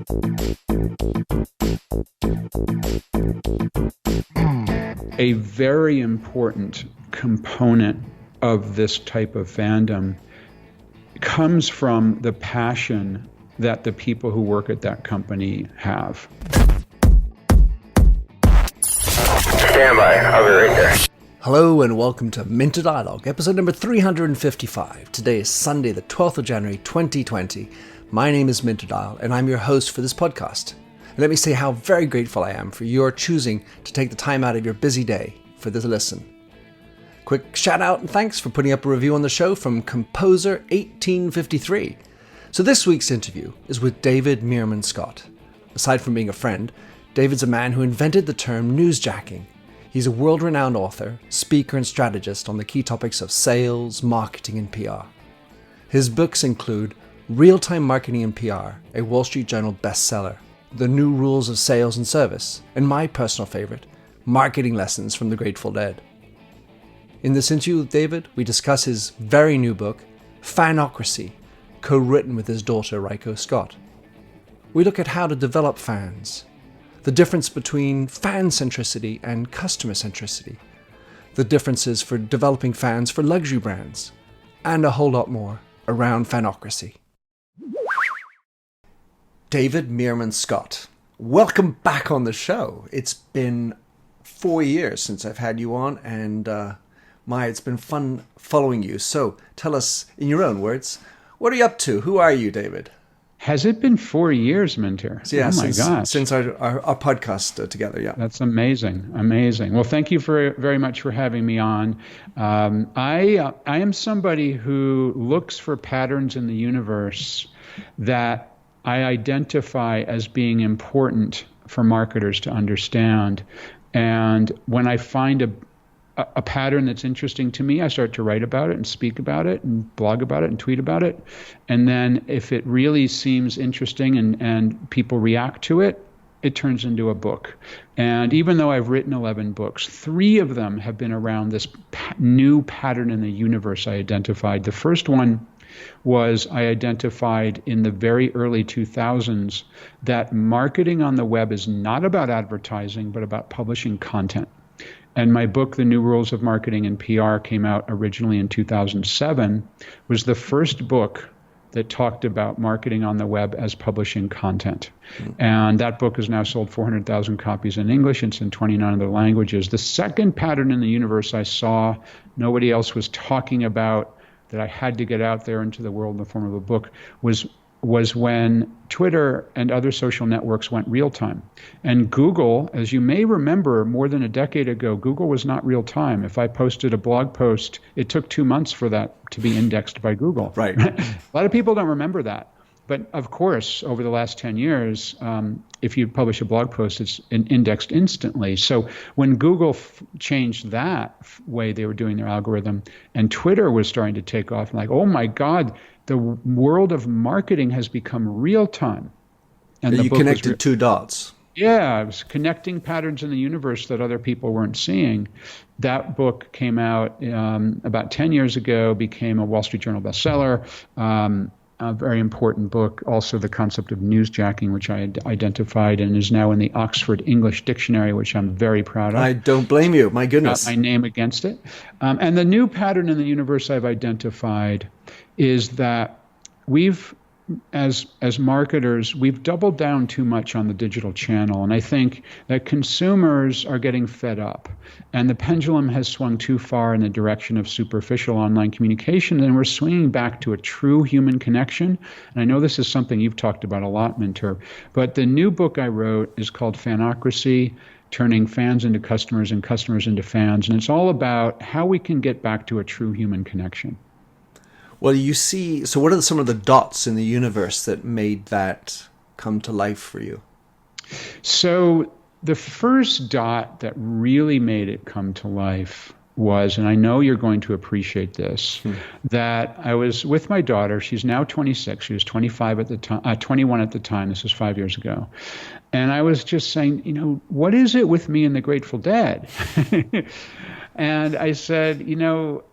A very important component of this type of fandom comes from the passion that the people who work at that company have. Stand by, I'll be right there. Hello and welcome to Minter Dialogue, episode number 355. Today is Sunday, the 12th of January, 2020. My name is Minter Dial and I'm your host for this podcast. And let me say how very grateful I am for your choosing to take the time out of your busy day for this listen. Quick shout out and thanks for putting up a review on the show from Composer 1853. So this week's interview is with David Meerman Scott. Aside from being a friend, David's a man who invented the term newsjacking. He's a world-renowned author, speaker and strategist on the key topics of sales, marketing and PR. His books include Real-Time Marketing and PR, a Wall Street Journal bestseller, The New Rules of Sales and Service, and my personal favorite, Marketing Lessons from the Grateful Dead. In this interview with David, we discuss his very new book, Fanocracy, co-written with his daughter Reiko Scott. We look at how to develop fans, the difference between fan-centricity and customer-centricity, the differences for developing fans for luxury brands, and a whole lot more around Fanocracy. David Meerman Scott, welcome back on the show. It's been 4 years since I've had you on, and it's been fun following you. So tell us, in your own words, what are you up to? Who are you, David? Has it been 4 years, Minter? Yeah, oh my gosh. Since our podcast together, yeah. That's amazing, amazing. Well, thank you very much for having me on. I am somebody who looks for patterns in the universe that I identify as being important for marketers to understand. And when I find a pattern that's interesting to me, I start to write about it and speak about it and blog about it and tweet about it. And then if it really seems interesting and people react to it, it turns into a book. And even though I've written 11 books, 3 of them have been around this new pattern in the universe I identified. The first one was I identified in the very early 2000s that marketing on the web is not about advertising, but about publishing content. And my book, The New Rules of Marketing and PR, came out originally in 2007, was the first book that talked about marketing on the web as publishing content. And that book has now sold 400,000 copies in English. It's in 29 other languages. The second pattern in the universe I saw nobody else was talking about that I had to get out there into the world in the form of a book was when Twitter and other social networks went real time. And Google, as you may remember, more than a decade ago, Google was not real time. If I posted a blog post, it took 2 months for that to be indexed by Google. Right. A lot of people don't remember that. But of course, over the last 10 years, if you publish a blog post, it's indexed instantly. So when Google changed that way they were doing their algorithm, and Twitter was starting to take off, like, oh my God, the world of marketing has become real time. And you connected 2 dots. Yeah, I was connecting patterns in the universe that other people weren't seeing. That book came out about 10 years ago, became a Wall Street Journal bestseller. A very important book, also the concept of newsjacking, which I identified and is now in the Oxford English Dictionary, which I'm very proud of. I don't blame you. My goodness. Got my name against it. And the new pattern in the universe I've identified is that we've, as marketers, we've doubled down too much on the digital channel. And I think that consumers are getting fed up. And the pendulum has swung too far in the direction of superficial online communication, and we're swinging back to a true human connection. And I know this is something you've talked about a lot, Minter, but the new book I wrote is called Fanocracy, Turning Fans into Customers and Customers into Fans. And it's all about how we can get back to a true human connection. Well, so what are some of the dots in the universe that made that come to life for you? So the first dot that really made it come to life was, and I know you're going to appreciate this, that I was with my daughter. She's now 26. She was 25 at the time, 21 at the time. This was 5 years ago. And I was just saying, what is it with me and the Grateful Dead? And I said,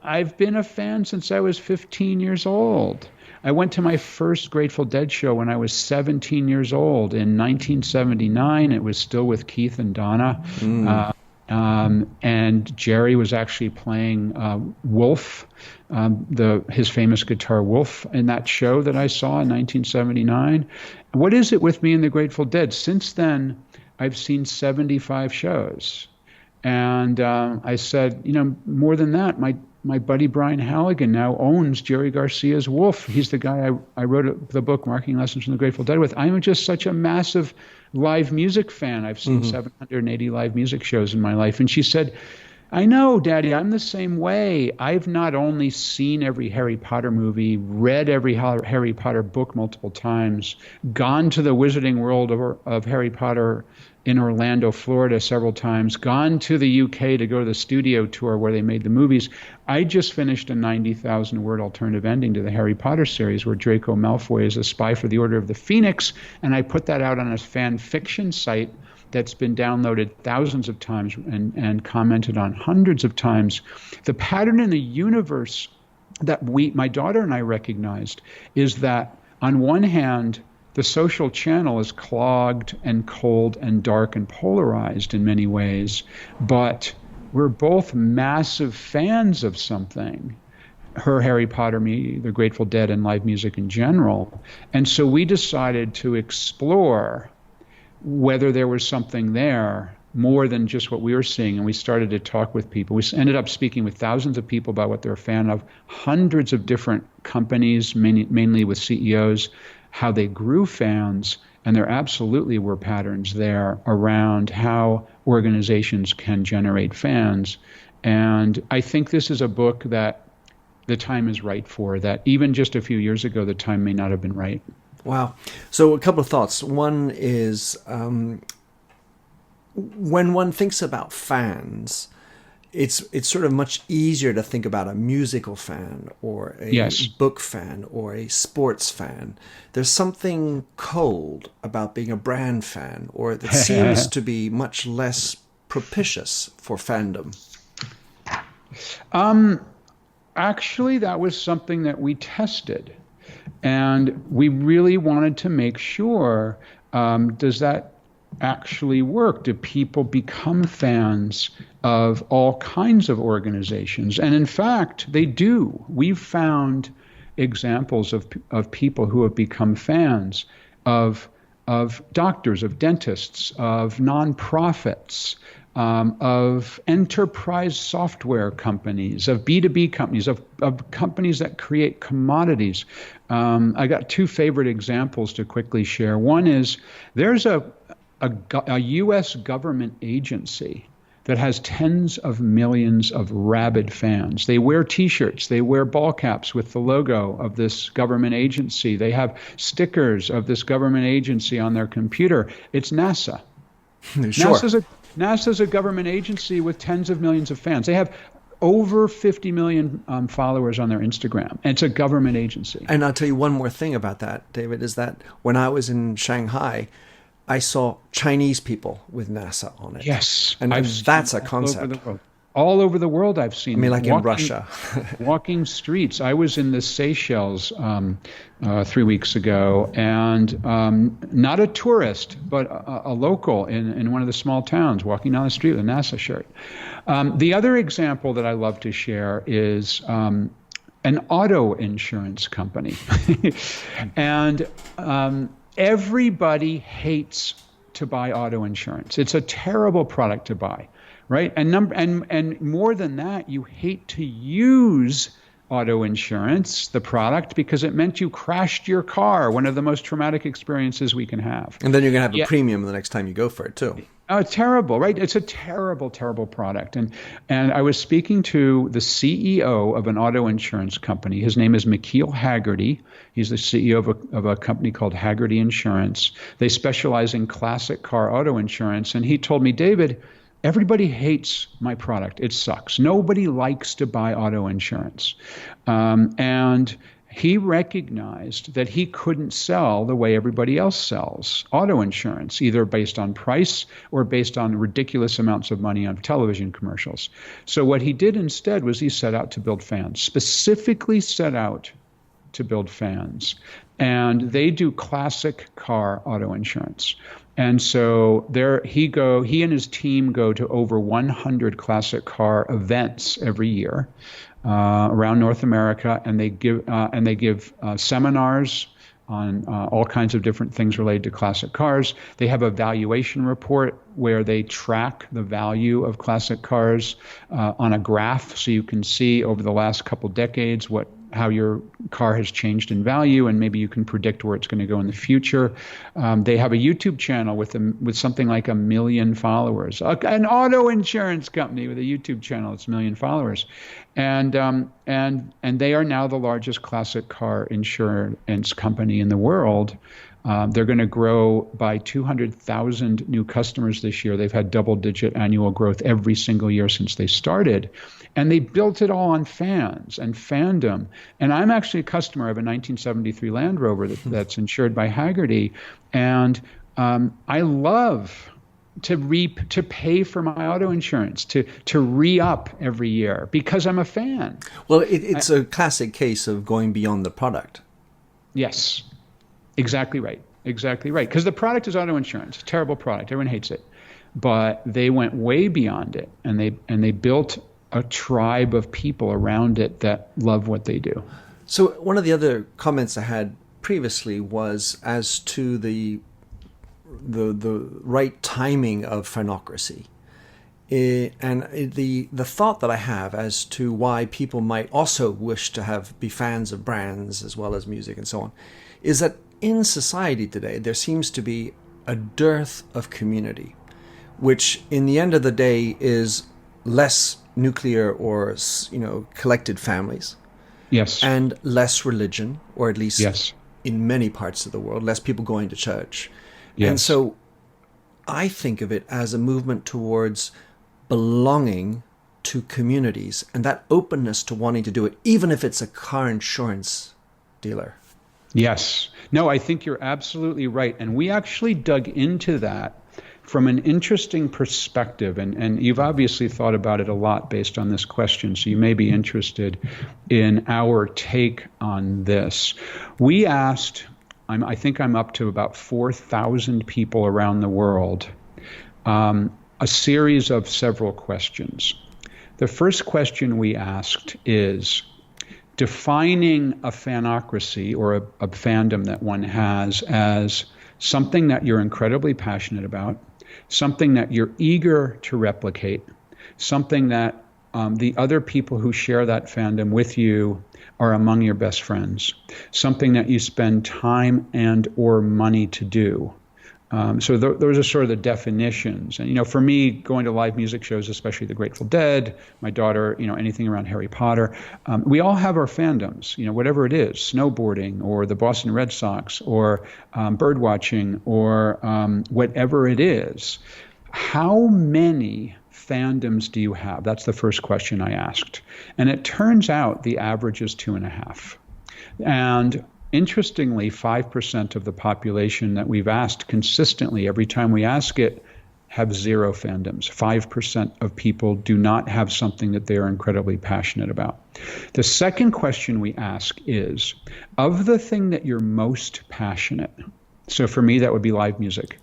I've been a fan since I was 15 years old. I went to my first Grateful Dead show when I was 17 years old in 1979. It was still with Keith and Donna. And Jerry was actually playing Wolf, his famous guitar Wolf, in that show that I saw in 1979. What is it with me and the Grateful Dead? Since then, I've seen 75 shows. And I said, more than that, my buddy Brian Halligan now owns Jerry Garcia's Wolf. He's the guy I wrote the book Marking Lessons from the Grateful Dead with. I'm just such a massive live music fan. I've seen 780 live music shows in my life. And she said, I know, Daddy, I'm the same way. I've not only seen every Harry Potter movie, read every Harry Potter book multiple times, gone to the Wizarding World of Harry Potter in Orlando, Florida several times, gone to the UK to go to the studio tour where they made the movies. I just finished a 90,000-word alternative ending to the Harry Potter series where Draco Malfoy is a spy for the Order of the Phoenix, and I put that out on a fan fiction site that's been downloaded thousands of times and commented on hundreds of times. The pattern in the universe that my daughter and I recognized is that on one hand, the social channel is clogged and cold and dark and polarized in many ways, but we're both massive fans of something. Her Harry Potter, me, the Grateful Dead, and live music in general. And so we decided to explore whether there was something there more than just what we were seeing. And we started to talk with people. We ended up speaking with thousands of people about what they're a fan of, hundreds of different companies, mainly with CEOs, how they grew fans, and there absolutely were patterns there around how organizations can generate fans. And I think this is a book that the time is right for, that even just a few years ago, the time may not have been right. Wow. So a couple of thoughts. One is when one thinks about fans, it's sort of much easier to think about a musical fan or a book fan or a sports fan. There's something cold about being a brand fan, or that seems to be much less propitious for fandom. Actually, that was something that we tested. And we really wanted to make sure, does that actually work? Do people become fans of all kinds of organizations? And in fact, they do. We've found examples of people who have become fans of doctors, of dentists, of nonprofits, of enterprise software companies, of B2B companies, of companies that create commodities. I got two favorite examples to quickly share. One is there's a U.S. government agency that has tens of millions of rabid fans. They wear T-shirts. They wear ball caps with the logo of this government agency. They have stickers of this government agency on their computer. It's NASA. Sure. NASA's a government agency with tens of millions of fans. They have over 50 million followers on their Instagram. And it's a government agency. And I'll tell you one more thing about that, David, is that when I was in Shanghai, I saw Chinese people with NASA on it. Yes. And that's a concept. All over the world I've seen. I mean, like in Russia. Walking streets. I was in the Seychelles 3 weeks ago, and not a tourist, but a local in one of the small towns walking down the street with a NASA shirt. The other example that I love to share is an auto insurance company. And everybody hates to buy auto insurance. It's a terrible product to buy, right? And more than that, you hate to use auto insurance, the product, because it meant you crashed your car, one of the most traumatic experiences we can have. And then you're going to have a premium the next time you go for it, too. Oh, it's terrible, right? It's a terrible, terrible product. And I was speaking to the CEO of an auto insurance company. His name is McKeel Haggerty. He's the CEO of a company called Haggerty Insurance. They specialize in classic car auto insurance. And he told me, David, everybody hates my product. It sucks. Nobody likes to buy auto insurance. And he recognized that he couldn't sell the way everybody else sells auto insurance, either based on price or based on ridiculous amounts of money on television commercials. So what he did instead was he set out to build fans, specifically set out to build fans, and they do classic car auto insurance. And so he and his team go to over 100 classic car events every year around North America, and they give seminars on all kinds of different things related to classic cars. They have a valuation report where they track the value of classic cars on a graph, so you can see over the last couple decades how your car has changed in value, and maybe you can predict where it's going to go in the future. They have a YouTube channel with something like 1 million followers, an auto insurance company with a YouTube channel that's 1 million followers, and they are now the largest classic car insurance company in the world. They're going to grow by 200,000 new customers this year. They've had double-digit annual growth every single year since they started. And they built it all on fans and Fandom. And I'm actually a customer of a 1973 Land Rover that's insured by Haggerty. And I love to pay for my auto insurance, to re-up every year because I'm a fan. Well, it's a classic case of going beyond the product. Yes. Exactly right. Exactly right. Because the product is auto insurance. Terrible product. Everyone hates it. But they went way beyond it, and they built a tribe of people around it that love what they do. So one of the other comments I had previously was as to the right timing of Fanocracy. And the thought that I have as to why people might also wish to be fans of brands as well as music and so on is that in society today, there seems to be a dearth of community, which in the end of the day is less nuclear or, collected families. Yes. And less religion, or at least in many parts of the world, less people going to church. Yes. And so I think of it as a movement towards belonging to communities and that openness to wanting to do it, even if it's a car insurance dealer. Yes. No, I think you're absolutely right. And we actually dug into that from an interesting perspective. And you've obviously thought about it a lot based on this question, so you may be interested in our take on this. We asked, I think I'm up to about 4,000 people around the world, a series of several questions. The first question we asked is, defining a fanocracy or a fandom that one has as something that you're incredibly passionate about, something that you're eager to replicate, something that the other people who share that fandom with you are among your best friends, something that you spend time and or money to do. So those are sort of the definitions. And, for me, going to live music shows, especially the Grateful Dead, my daughter, anything around Harry Potter, we all have our fandoms, whatever it is, snowboarding or the Boston Red Sox or bird watching or whatever it is. How many fandoms do you have? That's the first question I asked. And it turns out the average is 2.5. And interestingly, 5% of the population that we've asked consistently every time we ask it have 0 fandoms. 5% of people do not have something that they are incredibly passionate about. The second question we ask is, of the thing that you're most passionate, so for me that would be live music,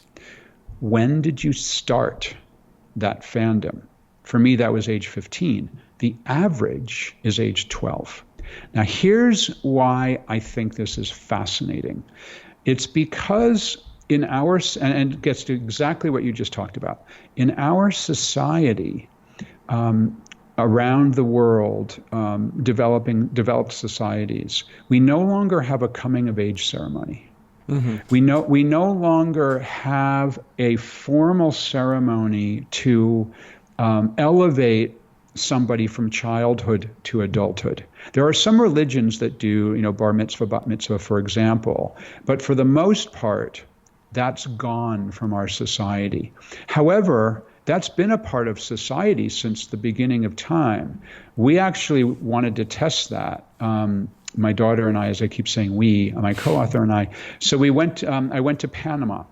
when did you start that fandom? For me, that was age 15. The average is age 12. Now, here's why I think this is fascinating. It's because in our, and it gets to exactly what you just talked about, in our society, around the world, developed societies, we no longer have a coming of age ceremony. Mm-hmm. We no longer have a formal ceremony to elevate somebody from childhood to adulthood. There are some religions that do, bar mitzvah, bat mitzvah, for example, but for the most part, that's gone from our society. However, that's been a part of society since the beginning of time. We actually wanted to test that. My daughter and I, as I keep saying we, my co-author and I. So I went to Panama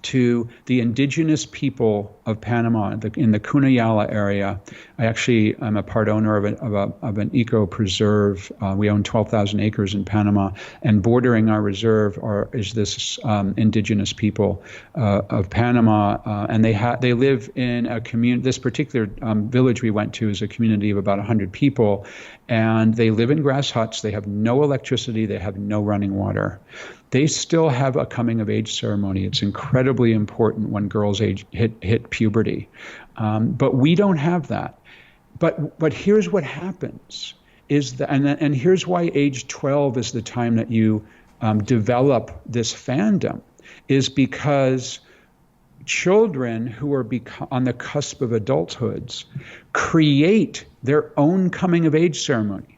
to the indigenous people of Panama in the Cunayala area. I'm a part owner of an eco preserve. We own 12,000 acres in Panama, and bordering our reserve is this indigenous people of Panama, and they live in a community. This particular village we went to is a community of about 100 people, and they live in grass huts. They have no electricity. They have no running water. They still have a coming of age ceremony. It's incredibly important when girls hit puberty. But we don't have that. But here's what happens is that, and here's why age 12 is the time that you develop this fandom, is because children who are on the cusp of adulthoods create their own coming of age ceremony.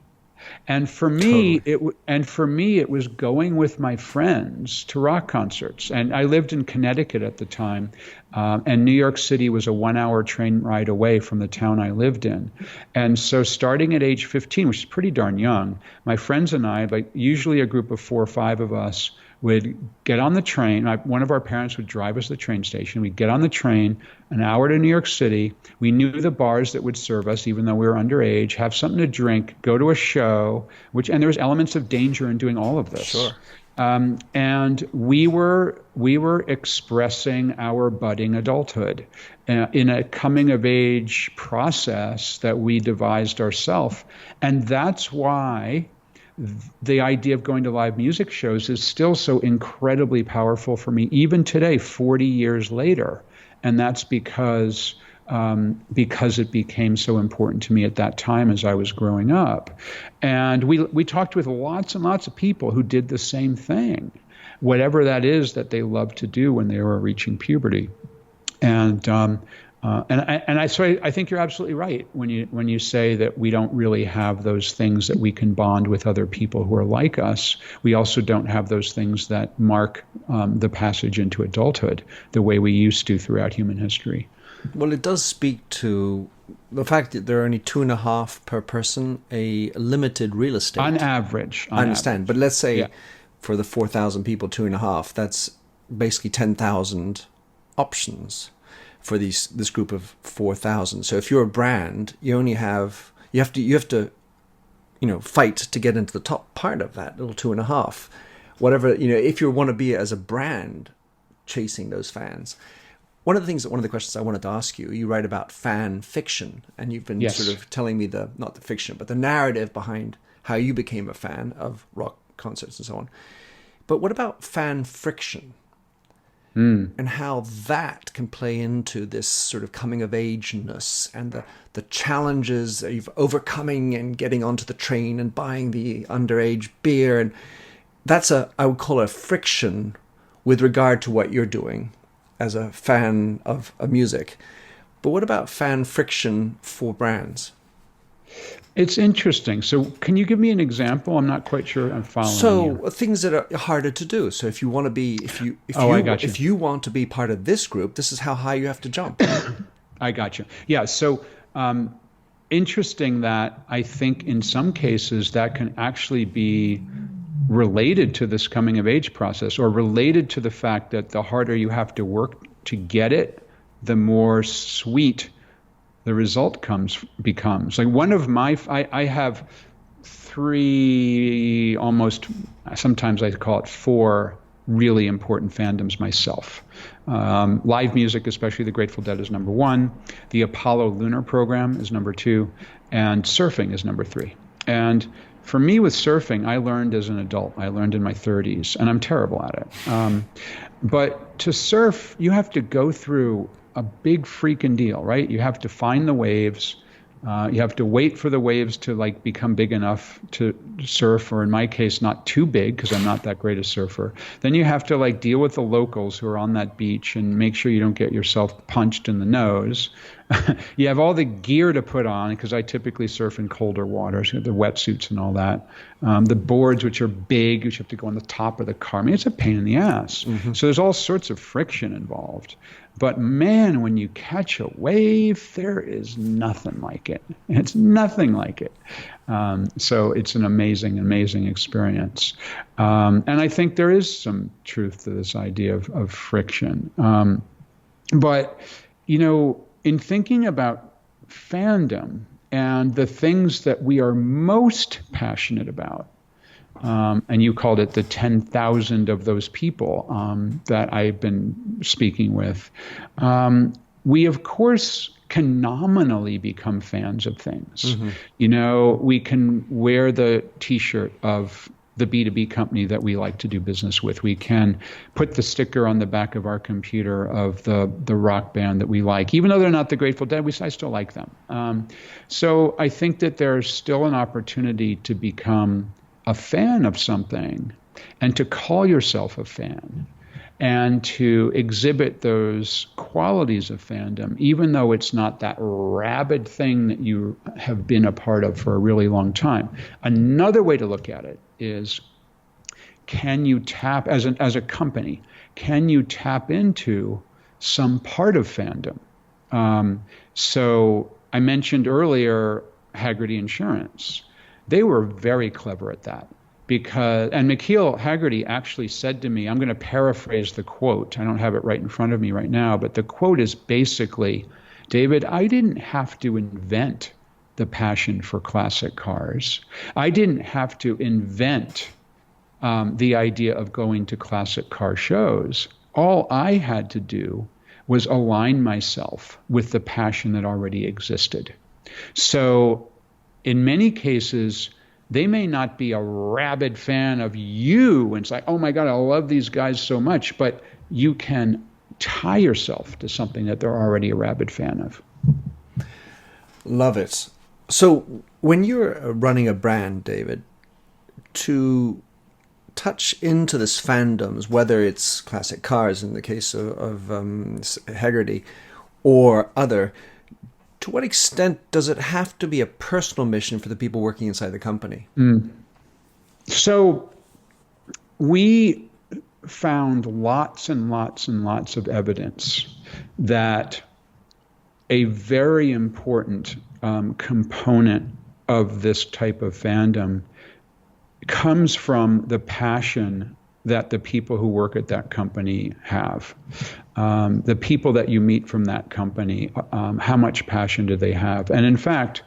And for me, it was going with my friends to rock concerts. And I lived in Connecticut at the time, and New York City was a 1-hour train ride away from the town I lived in. And so starting at age 15, which is pretty darn young, my friends and I, like usually a group of 4 or 5 of us, would get on the train. One of our parents would drive us to the train station. We'd get on the train, an hour to New York City. We knew the bars that would serve us, even though we were underage, have something to drink, go to a show, and there was elements of danger in doing all of this. Sure. And we were expressing our budding adulthood in a coming of age process that we devised ourselves. And that's why the idea of going to live music shows is still so incredibly powerful for me, even today, 40 years later. And that's because it became so important to me at that time as I was growing up. And we talked with lots and lots of people who did the same thing, whatever that is that they loved to do when they were reaching puberty. I think you're absolutely right when you say that we don't really have those things that we can bond with other people who are like us. We also don't have those things that mark the passage into adulthood the way we used to throughout human history. Well, it does speak to the fact that there are only 2.5 per person, a limited real estate. On average. I understand. But let's say for the 4,000 people, 2.5, that's basically 10,000 options for this group of 4,000. So if you're a brand, you have to fight to get into the top part of that little 2.5. Whatever, if you want to be as a brand chasing those fans. One of the questions I wanted to ask you, you write about fan fiction, and you've been sort of telling me not the fiction, but the narrative behind how you became a fan of rock concerts and so on. But what about fan friction? And how that can play into this sort of coming of ageness and the challenges that you've overcoming and getting onto the train and buying the underage beer. And that's I would call it a friction with regard to what you're doing as a fan of music. But what about fan friction for brands? It's interesting. So can you give me an example? I'm not quite sure I'm following you. Things that are harder to do. So if you want to be, if you want to be part of this group, this is how high you have to jump. I got you. Yeah. So interesting that I think in some cases that can actually be related to this coming of age process, or related to the fact that the harder you have to work to get it, the more sweet the result becomes. Like one of I have 3, almost, sometimes I call it 4 really important fandoms myself. Live music, especially the Grateful Dead, is number 1. The Apollo lunar program is number 2, and surfing is number 3. And for me with surfing, I learned as an adult. I learned in my 30s, and I'm terrible at it. But to surf, you have to go through a big freaking deal, right? You have to find the waves. You have to wait for the waves to become big enough to surf, or in my case, not too big because I'm not that great a surfer. Then you have to deal with the locals who are on that beach and make sure you don't get yourself punched in the nose. you have all the gear to put on, because I typically surf in colder waters, the wetsuits and all that. The boards, which are big, which you have to go on the top of the car. I mean, it's a pain in the ass. So there's all sorts of friction involved. But man, when you catch a wave, there is nothing like it. It's nothing like it. So it's an amazing, amazing experience. And I think there is some truth to this idea of friction. But, in thinking about fandom and the things that we are most passionate about, and you called it the 10,000 of those people that I've been speaking with, we, of course, can nominally become fans of things. We can wear the T-shirt of the B2B company that we like to do business with. We can put the sticker on the back of our computer of the rock band that we like. Even though they're not the Grateful Dead, I still like them. So I think that there's still an opportunity to become a fan of something and to call yourself a fan and to exhibit those qualities of fandom, even though it's not that rabid thing that you have been a part of for a really long time. Another way to look at it is, can you tap, as a company, can you tap into some part of fandom? So I mentioned earlier Hagerty Insurance. They were very clever at that. And McKeel Hagerty actually said to me, I'm going to paraphrase the quote. I don't have it right in front of me right now, but the quote is basically, David, I didn't have to invent the passion for classic cars. I didn't have to invent the idea of going to classic car shows. All I had to do was align myself with the passion that already existed. So in many cases, they may not be a rabid fan of you and say, oh my God, I love these guys so much, but you can tie yourself to something that they're already a rabid fan of. Love it. So when you're running a brand, David, to touch into this fandoms, whether it's classic cars in the case of Hagerty or other, to what extent does it have to be a personal mission for the people working inside the company? So we found lots and lots and lots of evidence that a very important component of this type of fandom comes from the passion that the people who work at that company have. The people that you meet from that company, how much passion do they have? And in fact,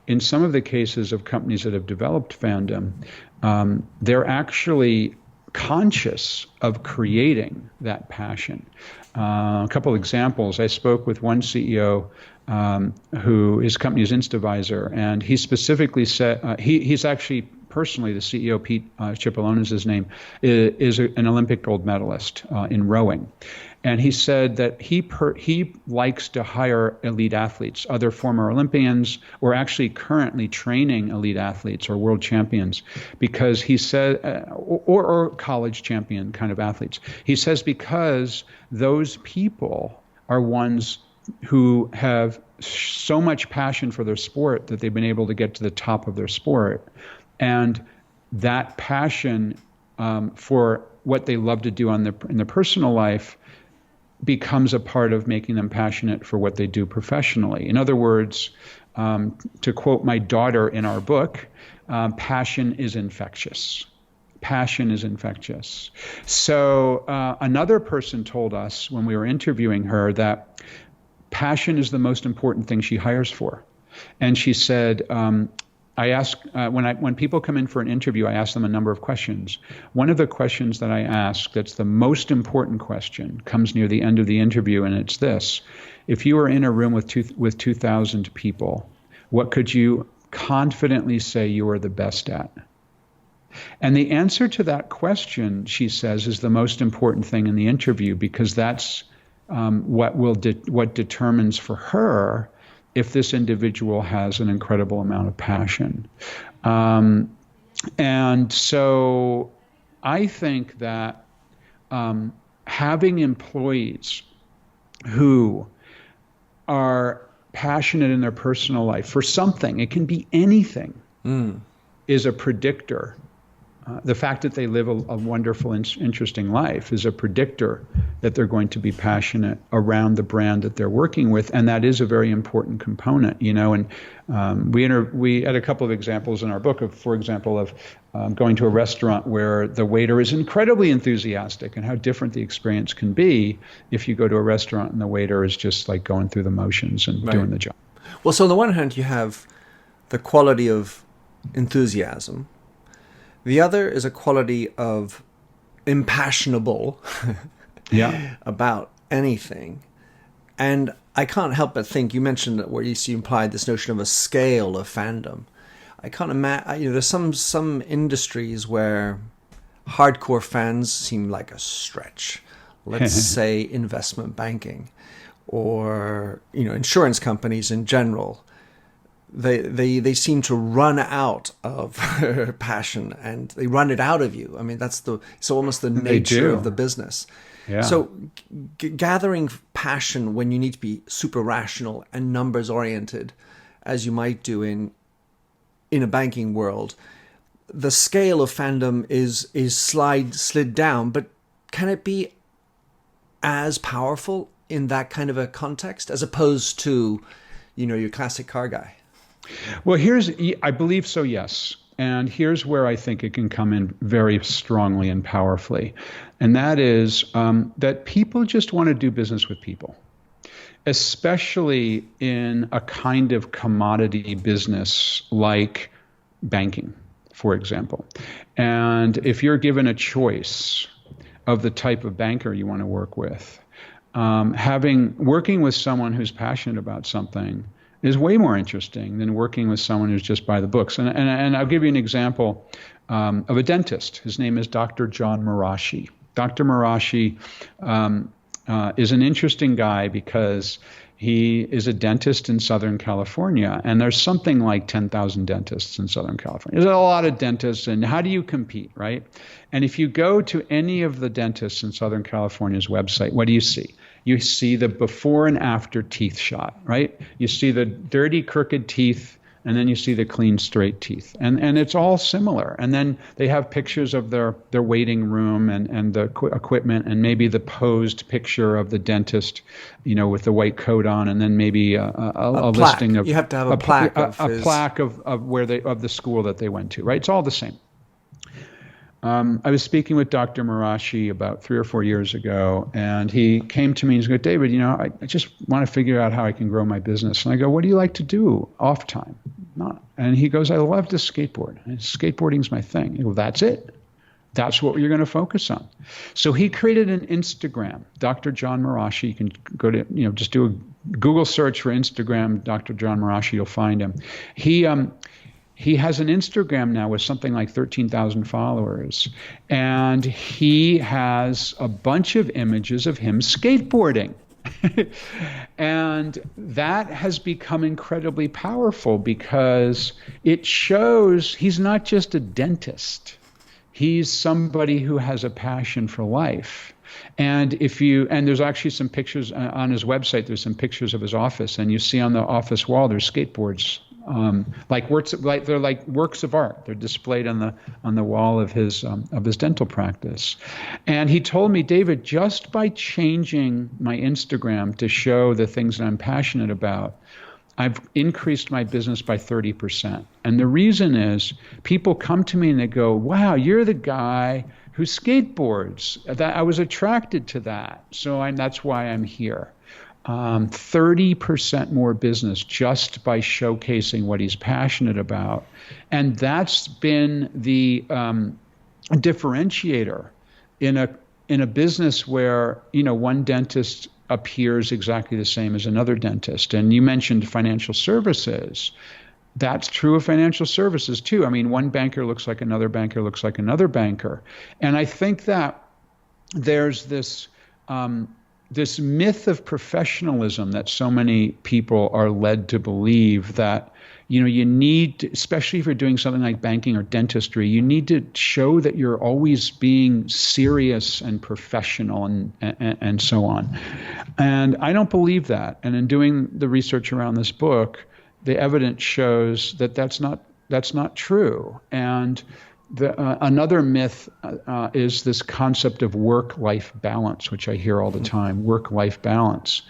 in some of the cases of companies that have developed fandom, they're actually conscious of creating that passion. A couple examples. I spoke with one CEO who his company is Instavisor, and he specifically said, he's actually personally the CEO, Pete Cipollone is his name, is an Olympic gold medalist in rowing. And he said that he likes to hire elite athletes, other former Olympians, or actually currently training elite athletes or world champions, because he said, or college champion kind of athletes. He says because those people are ones who have so much passion for their sport that they've been able to get to the top of their sport. And that passion for what they love to do in their personal life becomes a part of making them passionate for what they do professionally. In other words, to quote my daughter in our book, passion is infectious. Passion is infectious. So another person told us when we were interviewing her that passion is the most important thing she hires for. And she said, I ask when people come in for an interview, I ask them a number of questions. One of the questions that I ask that's the most important question comes near the end of the interview, and it's this: if you were in a room with 2,000 people, what could you confidently say you are the best at? And the answer to that question, she says, is the most important thing in the interview, because that's what determines for her if this individual has an incredible amount of passion. And so I think that having employees who are passionate in their personal life for something, it can be anything, is a predictor. The fact that they live a wonderful, interesting life is a predictor that they're going to be passionate around the brand that they're working with, and that is a very important component, And we had a couple of examples in our book of, for example, of going to a restaurant where the waiter is incredibly enthusiastic, and how different the experience can be if you go to a restaurant and the waiter is just like going through the motions and doing the job. Well, so on the one hand, you have the quality of enthusiasm. The other is a quality of impassionable about anything. And I can't help but think, you mentioned that where you implied this notion of a scale of fandom. I can't imagine, there's some industries where hardcore fans seem like a stretch. Let's say investment banking or, insurance companies in general. They seem to run out of passion, and they run it out of you. I mean, it's almost the nature of the business. Yeah. So gathering passion when you need to be super rational and numbers oriented, as you might do in a banking world, the scale of fandom is slid down. But can it be as powerful in that kind of a context as opposed to, your classic car guy? Well, I believe so, yes. And here's where I think it can come in very strongly and powerfully. And that is that people just want to do business with people, especially in a kind of commodity business like banking, for example. And if you're given a choice of the type of banker you want to work with, working with someone who's passionate about something is way more interesting than working with someone who's just by the books. And I'll give you an example of a dentist. His name is Dr. John Marashi. Dr. Marashi is an interesting guy because he is a dentist in Southern California, and there's something like 10,000 dentists in Southern California. There's a lot of dentists, and how do you compete, right? And if you go to any of the dentists in Southern California's website, what do you see? You see the before and after teeth shot, right? You see the dirty, crooked teeth, and then you see the clean, straight teeth. And it's all similar. And then they have pictures of their waiting room and the equipment, and maybe the posed picture of the dentist, with the white coat on, and then maybe a listing of... You have to have a plaque of the school that they went to, right? It's all the same. I was speaking with Dr. Marashi about 3 or 4 years ago, and he came to me and he said, David, I just want to figure out how I can grow my business. And I go, what do you like to do off time? And he goes, I love to skateboard. And skateboarding's my thing. I go, that's it. That's what you're going to focus on. So he created an Instagram, Dr. John Marashi. You can go to, just do a Google search for Instagram, Dr. John Marashi, you'll find him. He has an Instagram now with something like 13,000 followers, and he has a bunch of images of him skateboarding. And that has become incredibly powerful because it shows he's not just a dentist. He's somebody who has a passion for life. And there's actually some pictures on his website, there's some pictures of his office, and you see on the office wall, there's skateboards. They're like works of art. They're displayed on the wall of his dental practice. And he told me, David, just by changing my Instagram to show the things that I'm passionate about, I've increased my business by 30%. And the reason is people come to me and they go, wow, you're the guy who skateboards. That I was attracted to that. So that's why I'm here. 30% more business just by showcasing what he's passionate about. And that's been the differentiator in a business where, one dentist appears exactly the same as another dentist. And you mentioned financial services. That's true of financial services too. I mean, one banker looks like another banker looks like another banker. And I think that there's this myth of professionalism that so many people are led to believe that, you need, especially if you're doing something like banking or dentistry, you need to show that you're always being serious and professional and so on. And I don't believe that. And in doing the research around this book, the evidence shows that that's not true. And another myth is this concept of work-life balance, which I hear all the time, work-life balance.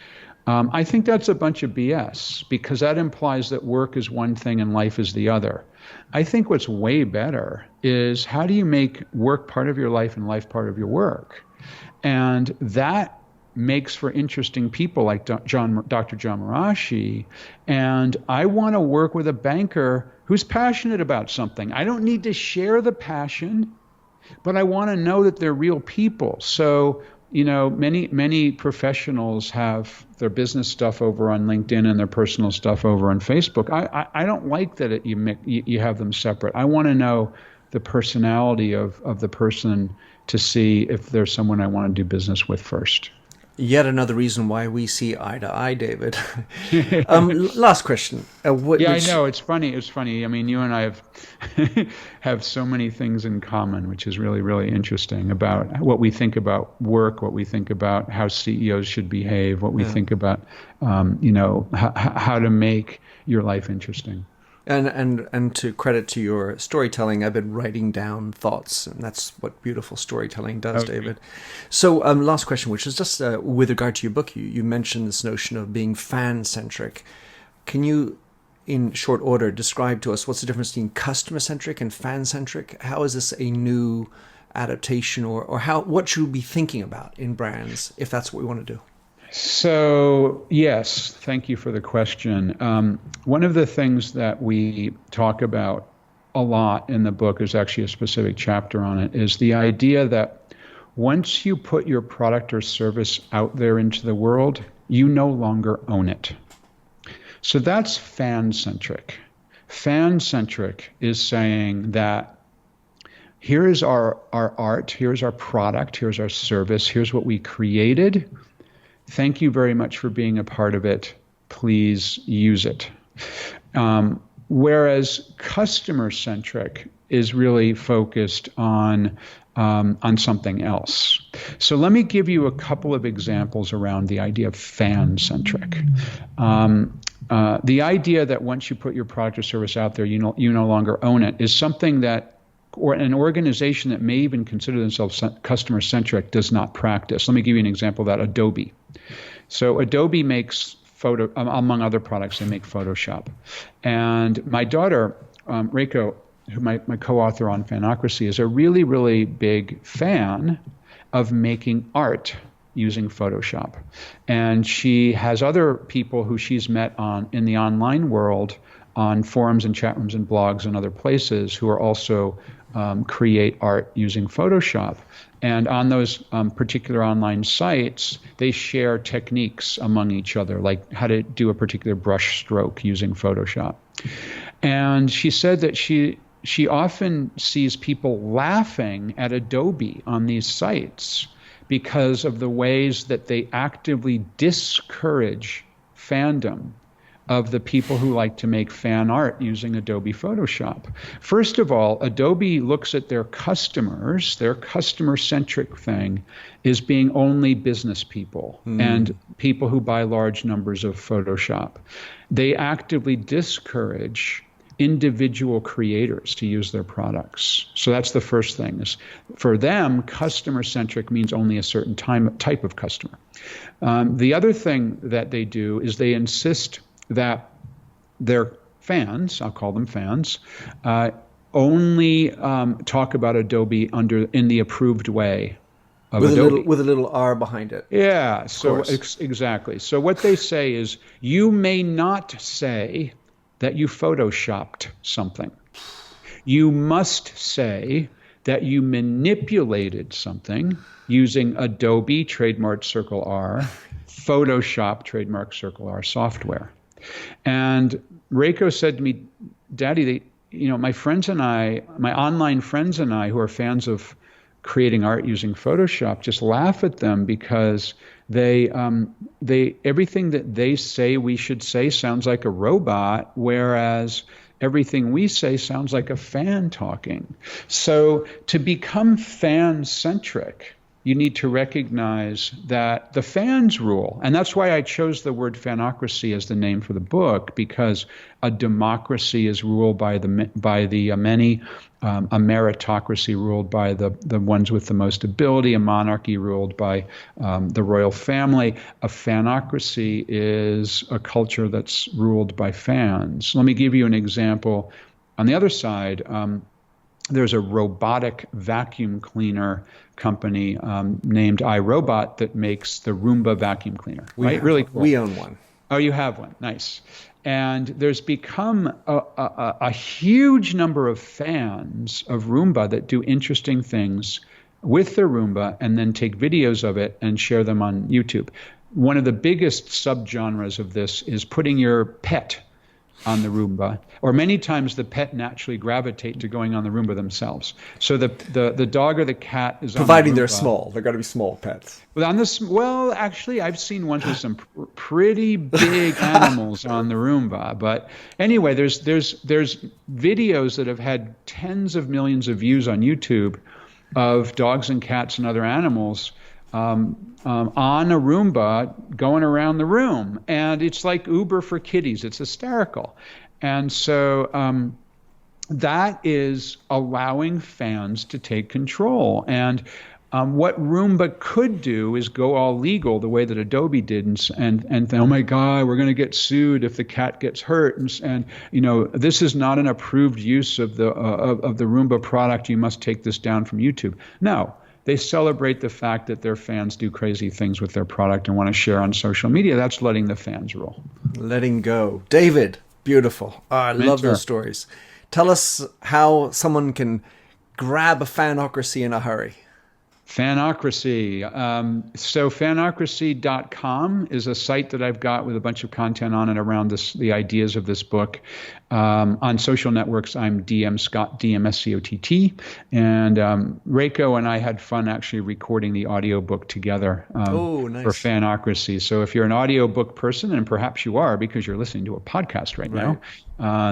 I think that's a bunch of BS, because that implies that work is one thing and life is the other. I think what's way better is, how do you make work part of your life and life part of your work? And that makes for interesting people like Dr. John Marashi. And I want to work with a banker who's passionate about something. I don't need to share the passion, but I want to know that they're real people. So, many professionals have their business stuff over on LinkedIn and their personal stuff over on Facebook. I don't like that you have them separate. I want to know the personality of the person to see if there's someone I want to do business with first. Yet another reason why we see eye to eye, David. Last question. I know. It's funny. I mean, you and I have so many things in common, which is really, really interesting, about what we think about work, what we think about how CEOs should behave, what we think about, how to make your life interesting. And to credit to your storytelling, I've been writing down thoughts, and that's what beautiful storytelling does, okay. David. So last question, which is just with regard to your book, you mentioned this notion of being fan-centric. Can you, in short order, describe to us what's the difference between customer-centric and fan-centric? How is this a new adaptation, or what should we be thinking about in brands if that's what we want to do? So, yes, thank you for the question. One of the things that we talk about a lot in the book, is actually a specific chapter on it, is the idea that once you put your product or service out there into the world, you no longer own it. So that's fan-centric. Fan-centric is saying that here is our art, here's our product, here's our service, here's what we created. Thank you very much for being a part of it. Please use it. Whereas customer-centric is really focused on something else. So let me give you a couple of examples around the idea of fan-centric. The idea that once you put your product or service out there, you no longer own it, is something that, or an organization that may even consider themselves customer-centric, does not practice. Let me give you an example of that. Adobe. So Adobe makes among other products, they make Photoshop. And my daughter, Reiko, who my co-author on Fanocracy, is a really, really big fan of making art using Photoshop. And she has other people who she's met in the online world, on forums and chat rooms and blogs and other places, who are also create art using Photoshop. And on those particular online sites, they share techniques among each other, like how to do a particular brush stroke using Photoshop. And she said that she often sees people laughing at Adobe on these sites because of the ways that they actively discourage fandom of the people who like to make fan art using Adobe Photoshop. First of all, Adobe looks at their customers, their customer-centric thing is being only business people and people who buy large numbers of Photoshop. They actively discourage individual creators to use their products. So that's the first thing. Is for them, customer-centric means only a certain type of customer. The other thing that they do is they insist that their fans, I'll call them fans, only talk about Adobe in the approved way of Adobe. With a little R behind it. Yeah, so exactly. So what they say is, you may not say that you photoshopped something. You must say that you manipulated something using Adobe, trademark circle R, Photoshop, trademark circle R software. And Reiko said to me, Daddy, my friends and I, my online friends and I, who are fans of creating art using Photoshop, just laugh at them because they everything that they say we should say sounds like a robot, whereas everything we say sounds like a fan talking. So to become fan-centric, you need to recognize that the fans rule. And that's why I chose the word Fanocracy as the name for the book, because a democracy is ruled by the many, a meritocracy ruled by the ones with the most ability, a monarchy ruled by the royal family. A fanocracy is a culture that's ruled by fans. Let me give you an example. On the other side, there's a robotic vacuum cleaner company named iRobot that makes the Roomba vacuum cleaner. Really cool. We own one. Oh, you have one. Nice. And there's become a huge number of fans of Roomba that do interesting things with their Roomba and then take videos of it and share them on YouTube. One of the biggest subgenres of this is putting your pet on the Roomba, or many times the pet naturally gravitate to going on the Roomba themselves. So the dog or the cat is providing on the they're Roomba. Small. They've got to be small pets. Well, actually, I've seen ones with some pretty big animals on the Roomba. But anyway, there's videos that have had tens of millions of views on YouTube of dogs and cats and other animals on a Roomba going around the room. And it's like Uber for kitties. It's hysterical. And so that is allowing fans to take control. And what Roomba could do is go all legal the way that Adobe did and oh my God, we're going to get sued if the cat gets hurt. And you know, this is not an approved use of the Roomba product. You must take this down from YouTube. No. They celebrate the fact that their fans do crazy things with their product and want to share on social media. That's letting the fans rule. Letting go. David, beautiful. Oh, I love those stories. Tell us how someone can grab a Fanocracy in a hurry. Fanocracy. So fanocracy.com is a site that I've got with a bunch of content on it around the ideas of this book. On social networks, I'm DM Scott, DMSCOTT. And Reiko and I had fun actually recording the audiobook together nice. For Fanocracy. So if you're an audiobook person, and perhaps you are because you're listening to a podcast right now,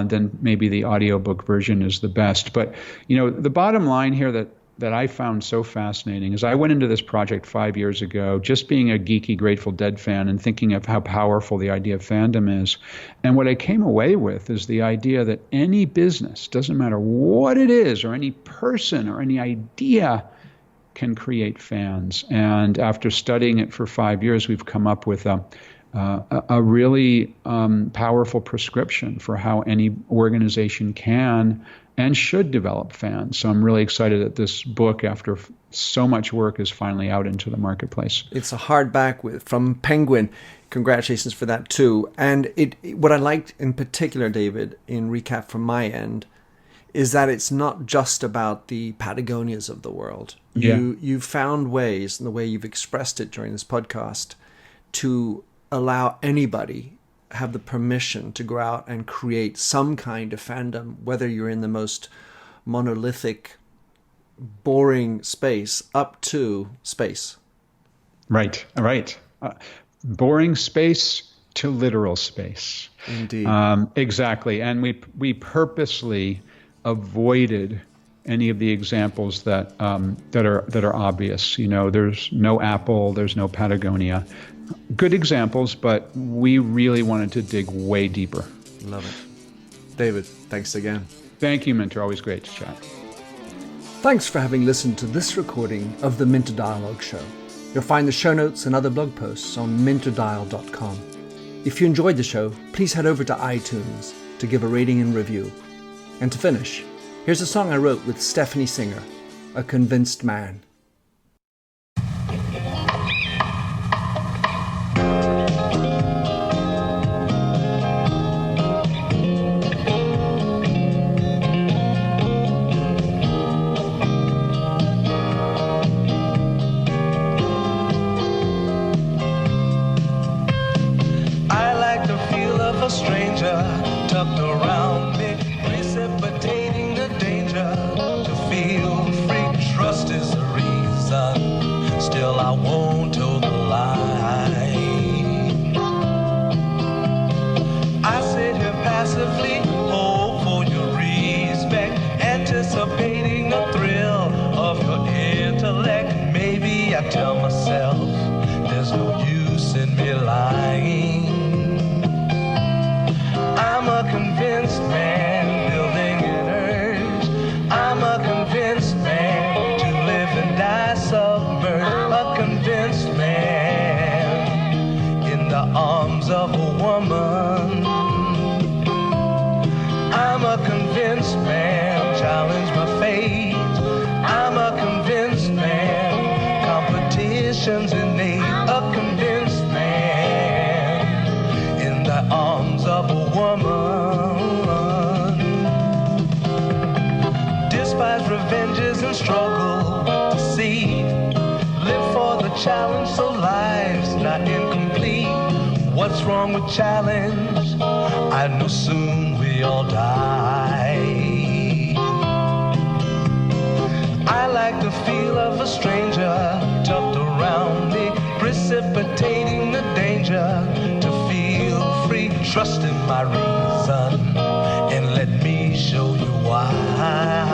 then maybe the audiobook version is the best. But, you know, the bottom line here that I found so fascinating is I went into this project 5 years ago just being a geeky Grateful Dead fan and thinking of how powerful the idea of fandom is. And what I came away with is the idea that any business, doesn't matter what it is, or any person or any idea, can create fans. And after studying it for 5 years, we've come up with a really powerful prescription for how any organization can and should develop fans. So I'm really excited that this book, after so much work, is finally out into the marketplace. It's a hardback from Penguin. Congratulations for that too. And what I liked in particular, David, in recap from my end, is that it's not just about the Patagonias of the world. You found ways, and the way you've expressed it during this podcast, to allow anybody have the permission to go out and create some kind of fandom, whether you're in the most monolithic, boring space up to space. Right. Boring space to literal space. Indeed. Exactly. And we purposely avoided any of the examples that are obvious. You know, there's no Apple, there's no Patagonia. Good examples, but we really wanted to dig way deeper. Love it. David, thanks again. Thank you, Minter. Always great to chat. Thanks for having listened to this recording of the Minter Dialogue Show. You'll find the show notes and other blog posts on minterdial.com. If you enjoyed the show, please head over to iTunes to give a rating and review. And to finish, here's a song I wrote with Stephanie Singer, A Convinced Man. Tucked around me, precipitating the danger. To feel free, trust is the reason. Still, I won't toe the line. I sit here passively, hope for your respect, anticipating the thrill of your intellect. Maybe I arms of a woman. I'm a convinced man, challenge my fate. I'm a convinced man, competition's innate. A convinced man, in the arms of a woman. Despise revenges and struggle to see. Live for the challenge so life's not incomplete. What's wrong with challenge? I know soon we all die. I like the feel of a stranger tucked around me, precipitating the danger. To feel free, trust in my reason, and let me show you why.